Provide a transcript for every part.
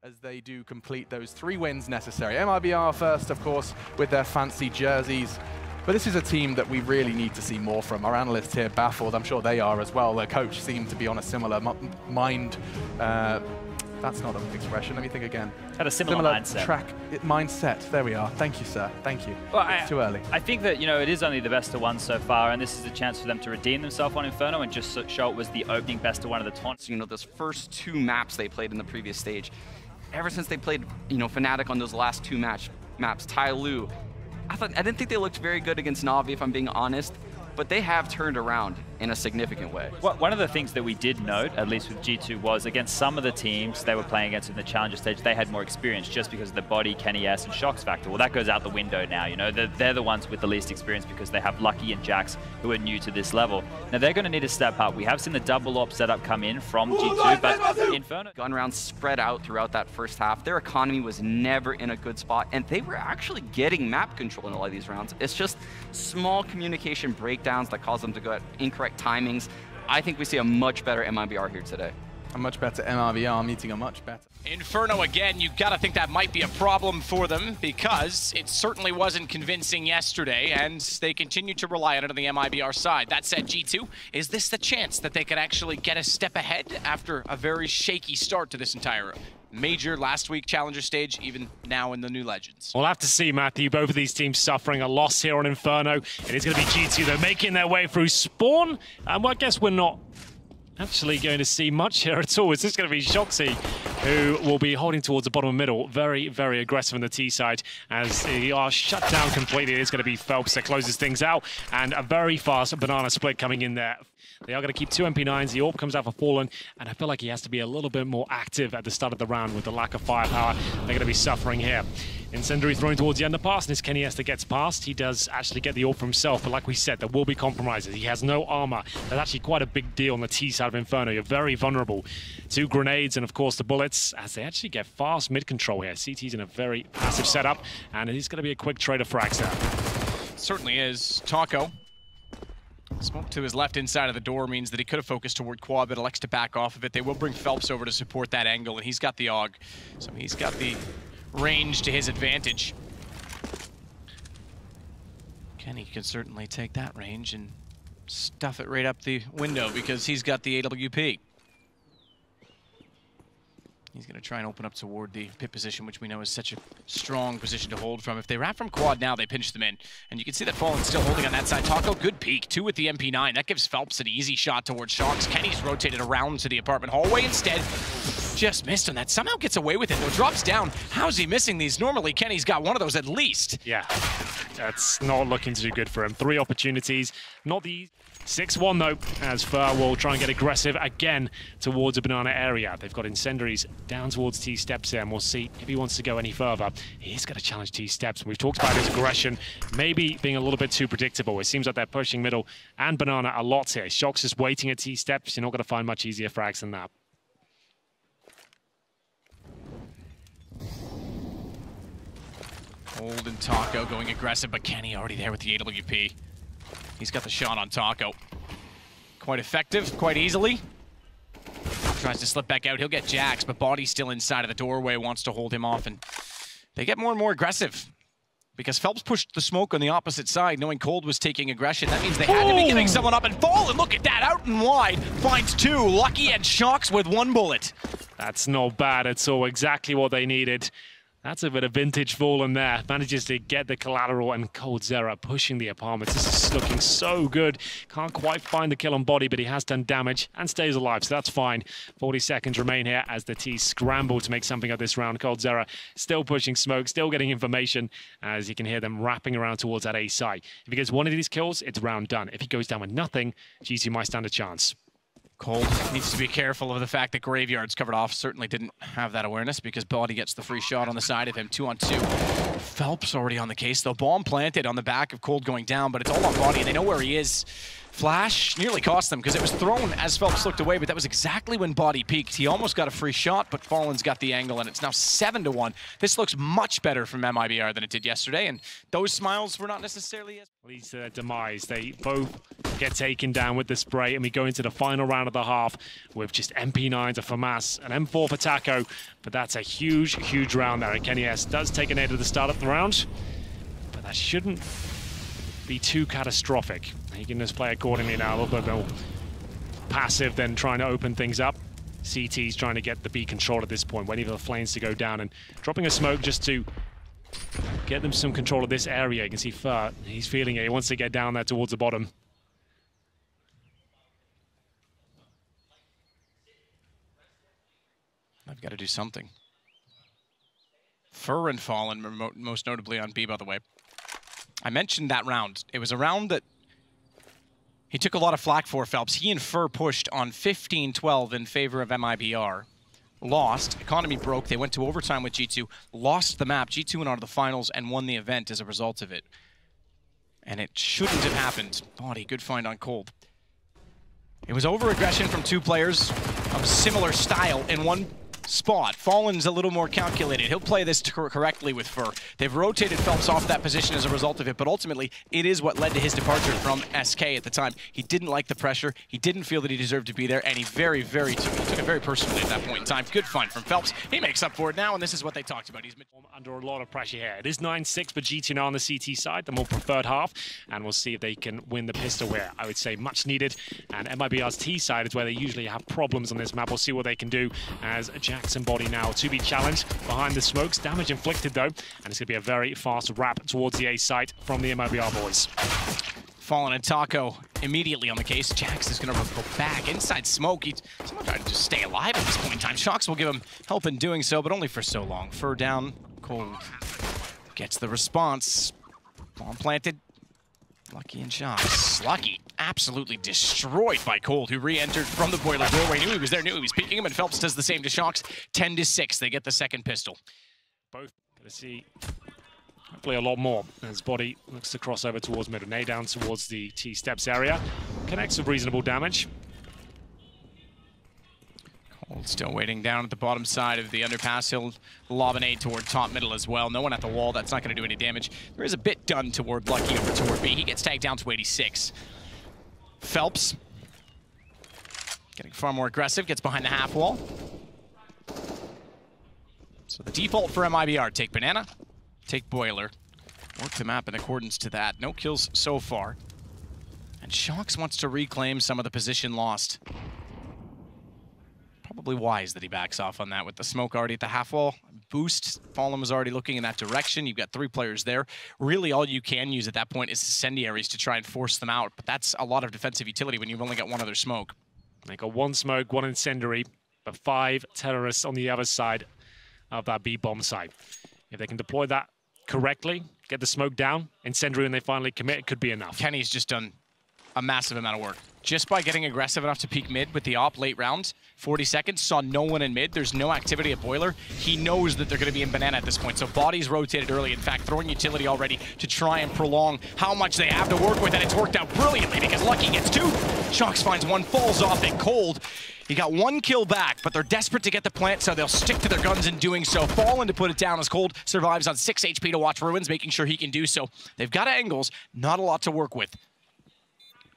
as they do complete those 3 wins necessary. MIBR first, of course, with their fancy jerseys. But this is a team that we really need to see more from. Our analysts here baffled. I'm sure they are as well. Their coach seemed to be on a similar that's not an expression. Let me think again. Had a similar mindset. Mindset. There we are. Thank you, sir. Thank you. Well, it's too early. I think that, it is only the best of 1 so far, and this is a chance for them to redeem themselves on Inferno and just show it was the opening best of 1 of the tournament. Those first 2 maps they played in the previous stage, ever since they played, Fnatic on those last 2 maps, Ty Lu, I didn't think they looked very good against Na'Vi, if I'm being honest, but they have turned around in a significant way. Well, one of the things that we did note, at least with G2, was against some of the teams they were playing against in the Challenger stage, they had more experience just because of the body, Kenny S, and Shox factor. Well, that goes out the window now. They're the ones with the least experience because they have Lucky and Jax who are new to this level. Now, they're going to need to step up. We have seen the double AWP setup come in from G2, but Inferno... Gun rounds spread out throughout that first half. Their economy was never in a good spot, and they were actually getting map control in a lot of these rounds. It's just small communication breakdowns that cause them to go at incorrect timings. I think we see a much better MIBR here today. A much better MIBR meeting a much better Inferno again. You've got to think that might be a problem for them because it certainly wasn't convincing yesterday, and they continue to rely on it on the MIBR side. That said, G2, is this the chance that they could actually get a step ahead after a very shaky start to this entire major last week Challenger stage, even now in the new Legends? We'll have to see, Matthew. Both of these teams suffering a loss here on Inferno. It is going to be G2, though, making their way through Spawn. Well, I guess we're not actually going to see much here at all. It's just going to be Shoxy who will be holding towards the bottom of middle. Very, very aggressive on the T side as they are shut down completely. It's going to be Phelps that closes things out, and a very fast banana split coming in there. They are going to keep 2 MP9s. The AWP comes out for Fallen, and I feel like he has to be a little bit more active at the start of the round with the lack of firepower. They're going to be suffering here. Incendiary throwing towards the underpass, and it's Kenny S that gets past. He does actually get the AWP for himself, but like we said, there will be compromises. He has no armor. That's actually quite a big deal on the T side of Inferno. You're very vulnerable to grenades and, of course, the bullets, as they actually get fast mid-control here. CT's in a very passive setup, and it is going to be a quick trade of frags there. Certainly is. Taco. Smoke to his left inside of the door means that he could have focused toward quad, but elects to back off of it. They will bring Phelps over to support that angle, and he's got the AUG, so he's got the range to his advantage. Kenny can certainly take that range and stuff it right up the window because he's got the AWP. He's going to try and open up toward the pit position, which we know is such a strong position to hold from. If they wrap from quad now, they pinch them in. And you can see that Fallen's still holding on that side. Taco, good peek. 2 with the MP9. That gives Phelps an easy shot towards Shox. Kenny's rotated around to the apartment hallway instead. Just missed on that. Somehow gets away with it, though. Drops down. How's he missing these? Normally, Kenny's got one of those at least. Yeah, that's not looking too good for him. 3 opportunities. Not the 6-1, though, as Fur will try and get aggressive again towards the banana area. They've got Incendiaries down towards T-Steps here, and we'll see if he wants to go any further. He's going to challenge T-Steps. We've talked about his aggression maybe being a little bit too predictable. It seems like they're pushing middle and banana a lot here. Shox is waiting at T-Steps. You're not going to find much easier frags than that. Old and Taco going aggressive, but Kenny already there with the AWP. He's got the shot on Taco. Quite effective, quite easily. Tries to slip back out. He'll get Jax, but Body's still inside of the doorway, wants to hold him off, and they get more and more aggressive because Phelps pushed the smoke on the opposite side, knowing Cold was taking aggression. That means they had to be giving someone up, and Fallen, look at that, out and wide, finds 2. Lucky and Shox with 1 bullet. That's not bad at all. Exactly what they needed. That's a bit of vintage Fallen there. Manages to get the collateral, and coldzera pushing the apartments. This is looking so good. Can't quite find the kill on Body, but he has done damage and stays alive, so that's fine. 40 seconds remain here as the T scramble to make something of this round. coldzera still pushing smoke, still getting information, as you can hear them wrapping around towards that A site. If he gets one of these kills, it's round done. If he goes down with nothing, G2 might stand a chance. Cold needs to be careful of the fact that Graveyard's covered off. Certainly didn't have that awareness because Body gets the free shot on the side of him. 2-on-2. Phelps already on the case, though. Bomb planted on the back of Cold going down, but it's all on Body, and they know where he is. Flash nearly cost them because it was thrown as Phelps looked away, but that was exactly when Body peaked. He almost got a free shot, but Fallen's got the angle, and it's now 7-1. This looks much better from MIBR than it did yesterday, and those smiles were not necessarily as... Leads to their demise. They both get taken down with the spray, and we go into the final round of the half with just MP9 to FAMAS and M4 for Taco. But that's a huge, huge round there, and Kenny S does take a nade at the start of the round, but that shouldn't be too catastrophic. He can just play accordingly now, a little bit more passive than trying to open things up. CT's trying to get the B control at this point, waiting for the flames to go down and dropping a smoke just to get them some control of this area. You can see Fur, he's feeling it. He wants to get down there towards the bottom. I've got to do something. Fur and Fallen, most notably on B, by the way. I mentioned that round. It was a round that he took a lot of flack for, Phelps. He and Fur pushed on 15-12 in favor of MIBR. Lost. Economy broke. They went to overtime with G2. Lost the map. G2 went on to the finals and won the event as a result of it. And it shouldn't have happened. Body, good find on Cold. It was over-aggression from two players of similar style in one spot. Fallen's a little more calculated. He'll play this correctly with Fur. They've rotated Phelps off that position as a result of it, but ultimately it is what led to his departure from SK at the time. He didn't like the pressure. He didn't feel that he deserved to be there, and he took it very personally at that point in time. Good find from Phelps. He makes up for it now, and this is what they talked about. He's under a lot of pressure here. It is 9-6 for G2 now on the CT side, the more preferred half, and we'll see if they can win the pistol where I would say much needed. And MIBR's T side is where they usually have problems on this map. We'll see what they can do as Jackson Body now to be challenged behind the smokes. Damage inflicted though, and it's going to be a very fast wrap towards the A site from the MIBR boys. Fallen and Taco immediately on the case. Jax is going to go back inside smoke. Someone trying to just stay alive at this point in time. Shox will give him help in doing so, but only for so long. Fur down. Cold gets the response. Bomb planted. Lucky and Shox. Lucky absolutely destroyed by Cold, who re-entered from the boiler doorway. Knew he was there, knew he was peeking him, and Phelps does the same to Shox. 10-6. They get the second pistol. Both going to see hopefully a lot more as Body looks to cross over towards mid. A down towards the T steps area. Connects with reasonable damage. Cold still waiting down at the bottom side of the underpass. He'll lob an aid toward top middle as well. No one at the wall. That's not going to do any damage. There is a bit done toward Lucky over toward B. He gets tagged down to 86. Phelps getting far more aggressive. Gets behind the half wall. So the default for MIBR, take Banana, take Boiler. Work the map in accordance to that. No kills so far. And Shox wants to reclaim some of the position lost. Probably wise that he backs off on that with the smoke already at the half wall. Boost, Fallen was already looking in that direction. You've got 3 players there. Really all you can use at that point is incendiaries to try and force them out, but that's a lot of defensive utility when you've only got one other smoke. They got 1 smoke, 1 incendiary, but 5 terrorists on the other side of that B-bomb site. If they can deploy that correctly, get the smoke down, incendiary when they finally commit, it could be enough. Kenny's just done a massive amount of work. Just by getting aggressive enough to peek mid with the op late rounds, 40 seconds, saw no one in mid. There's no activity at Boiler. He knows that they're going to be in Banana at this point, so Body's rotated early. In fact, throwing utility already to try and prolong how much they have to work with, and it's worked out brilliantly because Lucky gets 2. Shox finds 1, falls off it Cold. He got 1 kill back, but they're desperate to get the plant, so they'll stick to their guns in doing so. Fallen to put it down as Cold survives on 6 HP to watch Ruins, making sure he can do so. They've got angles, not a lot to work with.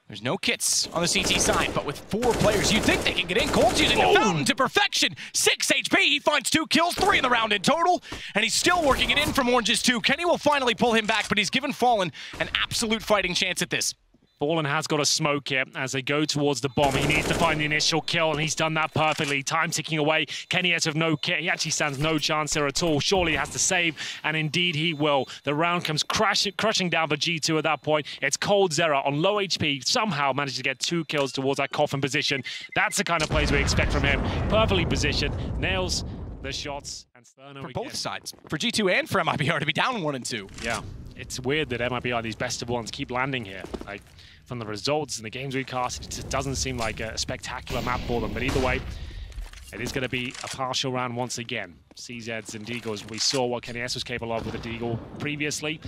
There's no kits on the CT side, but with 4 players, you'd think they can get in. Cold's using the fountain to perfection. 6 HP, he finds 2 kills, 3 in the round in total, and he's still working it in from Orange's 2. Kenny will finally pull him back, but he's given Fallen an absolute fighting chance at this. Fallen has got a smoke here as they go towards the bomb. He needs to find the initial kill, and he's done that perfectly. Time ticking away. Kenny has no kit. He actually stands no chance there at all. Surely he has to save, and indeed he will. The round comes crushing down for G2 at that point. It's Cold Zera on low HP. Somehow manages to get 2 kills towards that coffin position. That's the kind of plays we expect from him. Perfectly positioned. Nails the shots. And for both sides. For G2 and for MIBR to be down 1 and 2. Yeah. It's weird that MIBR, these best of ones, keep landing here. Like, from the results and the games we cast, it just doesn't seem like a spectacular map for them. But either way, it is going to be a partial round once again. CZs and Deagles. We saw what Kenny S was capable of with the Deagle previously.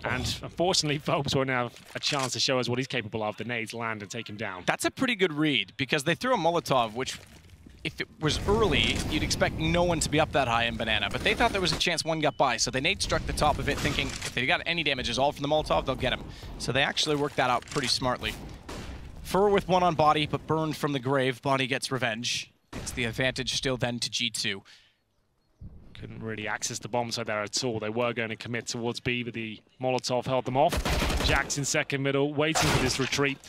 And unfortunately, Phelps won't have a chance to show us what he's capable of. The nades land and take him down. That's a pretty good read, because they threw a Molotov, which, if it was early, you'd expect no one to be up that high in Banana, but they thought there was a chance one got by, so they nade struck the top of it, thinking if they got any damages all from the Molotov, they'll get him. So they actually worked that out pretty smartly. Fur with one on body, but burned from the grave. Body gets revenge. It's the advantage still then to G2. Couldn't really access the bomb side there at all. They were going to commit towards B, but the Molotov held them off. Jax in second middle, waiting for this retreat.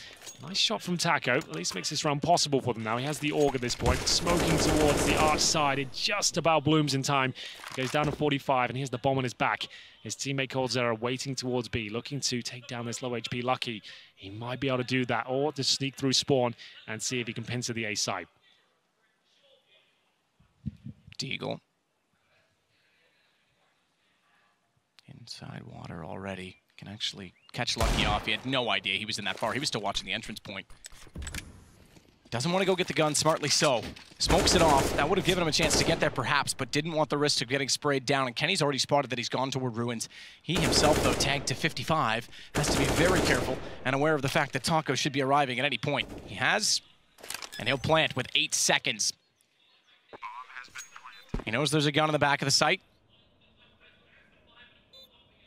Nice shot from Taco. At least makes this round possible for them now. He has the AUG at this point. Smoking towards the arch side. It just about blooms in time. He goes down to 45, and here's the bomb on his back. His teammate coldzera waiting towards B, looking to take down this low HP Lucky. He might be able to do that, or to sneak through spawn and see if he can pincer the A side. Deagle. Inside water already. Can actually catch Lucky off. He had no idea he was in that far. He was still watching the entrance point. Doesn't want to go get the gun, smartly so. Smokes it off. That would have given him a chance to get there perhaps, but didn't want the risk of getting sprayed down. And Kenny's already spotted that he's gone toward ruins. He himself, though, tagged to 55. Has to be very careful and aware of the fact that Taco should be arriving at any point. He has, and he'll plant with 8 seconds. He knows there's a gun in the back of the site.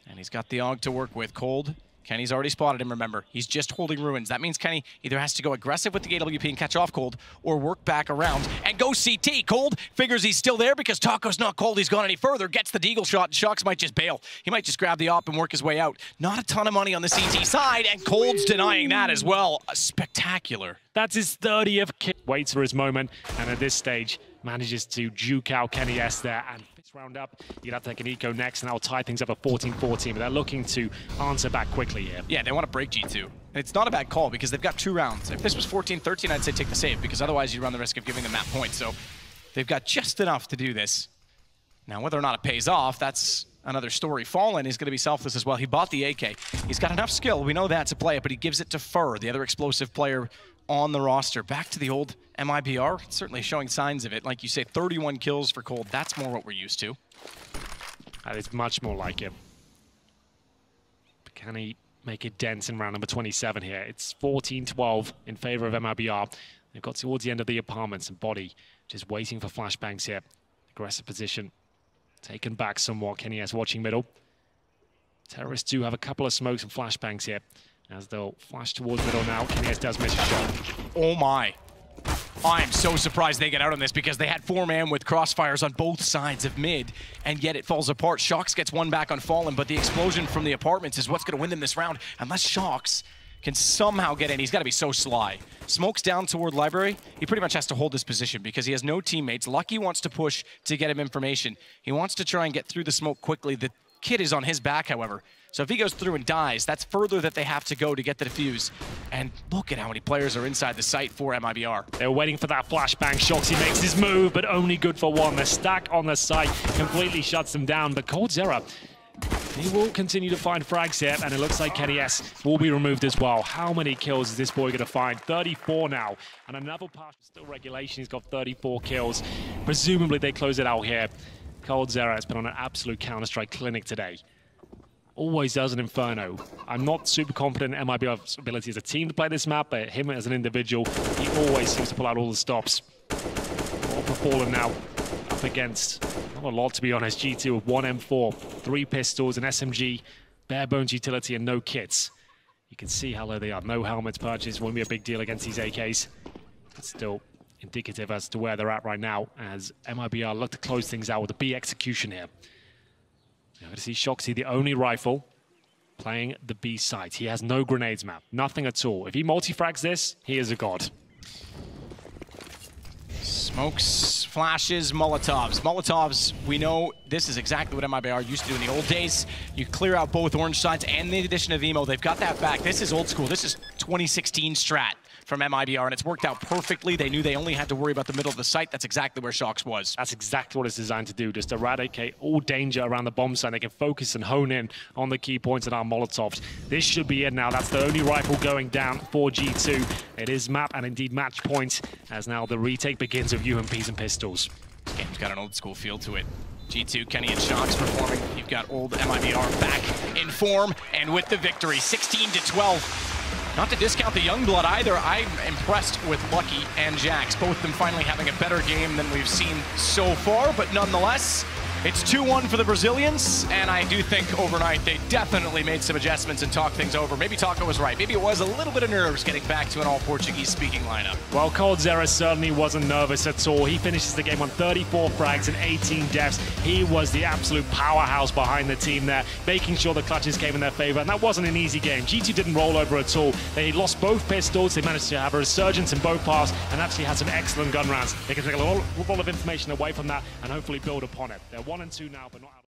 And he's got the AUG to work with. Cold. Kenny's already spotted him, remember. He's just holding ruins. That means Kenny either has to go aggressive with the AWP and catch off Cold, or work back around and go CT. Cold figures he's still there because Taco's not Cold. He's gone any further. Gets the deagle shot, and Shox might just bail. He might just grab the op and work his way out. Not a ton of money on the CT side, and Cold's denying that as well. Spectacular. That's his 30th kill. Waits for his moment, and at this stage, manages to juke out Kenny S there, and fits round up. You'd have to take an eco next, and that'll tie things up at 14-14, but they're looking to answer back quickly here. Yeah, they want to break G2. And it's not a bad call because they've got 2 rounds. If this was 14-13, I'd say take the save, because otherwise you run the risk of giving them that point. So they've got just enough to do this. Now, whether or not it pays off, that's another story. Fallen is going to be selfless as well. He bought the AK. He's got enough skill, we know that, to play it, but he gives it to Fur, the other explosive player on the roster. Back to the old MIBR, certainly showing signs of it. Like you say, 31 kills for Cold. That's more what we're used to. That is much more like him. But can he make a dent in round number 27 here? It's 14-12 in favor of MIBR. They've got towards the end of the apartments, and Body just waiting for flashbangs here. Aggressive position. Taken back somewhat. Kenny S watching middle. Terrorists do have a couple of smokes and flashbangs here, as they'll flash towards middle now. Kenny S does miss a shot. Oh my. I am so surprised they get out on this, because they had 4-man with crossfires on both sides of mid, and yet it falls apart. Shox gets one back on Fallen, but the explosion from the apartments is what's going to win them this round. Unless Shox can somehow get in, he's got to be so sly. Smokes down toward Library. He pretty much has to hold this position because he has no teammates. Lucky wants to push to get him information. He wants to try and get through the smoke quickly. The kid is on his back, however. So if he goes through and dies, that's further that they have to go to get the defuse. And look at how many players are inside the site for MIBR. They're waiting for that flashbang. Shoxy makes his move, but only good for one. The stack on the site completely shuts them down. But coldzera, he will continue to find frags here, and it looks like Kenny S will be removed as well. How many kills is this boy going to find? 34 now. And another pass, still regulation. He's got 34 kills. Presumably they close it out here. coldzera has been on an absolute Counter-Strike clinic today. Always does an Inferno. I'm not super confident in MIBR's ability as a team to play this map, but him as an individual, he always seems to pull out all the stops. All for Fallen now, up against not a lot, to be honest. G2 with 1 M4, 3 pistols, an SMG, bare bones utility, and no kits. You can see how low they are. No helmets purchased. Won't be a big deal against these AKs. But still indicative as to where they're at right now, as MIBR look to close things out with a B execution here. You're going to see Shoxy, the only rifle, playing the B side. He has no grenades map, nothing at all. If he multi-frags this, he is a god. Smokes, flashes, Molotovs. Molotovs, we know this is exactly what MIBR used to do in the old days. You clear out both orange sides, and the addition of Emo, they've got that back. This is old school. This is 2016 strat from MIBR, and it's worked out perfectly. They knew they only had to worry about the middle of the site. That's exactly where Shox was. That's exactly what it's designed to do, just eradicate all danger around the bomb site. They can focus and hone in on the key points in our Molotovs. This should be it now. That's the only rifle going down for G2. It is map and indeed match point, as now the retake begins with UMPs and pistols. This game's got an old school feel to it. G2, Kenny and Shox performing. You've got old MIBR back in form, and with the victory, 16-12. Not to discount the Youngblood either. I'm impressed with Lucky and Jax, both of them finally having a better game than we've seen so far, but nonetheless, It's 2-1 for the Brazilians, and I do think overnight they definitely made some adjustments and talked things over. Maybe Taco was right. Maybe it was a little bit of nerves getting back to an all-Portuguese-speaking lineup. Well, coldzera certainly wasn't nervous at all. He finishes the game on 34 frags and 18 deaths. He was the absolute powerhouse behind the team there, making sure the clutches came in their favor, and that wasn't an easy game. G2 didn't roll over at all. They lost both pistols. They managed to have a resurgence in both paths and actually had some excellent gun rounds. They can take a lot of information away from that and hopefully build upon it. They're 1 and 2 now, but not out.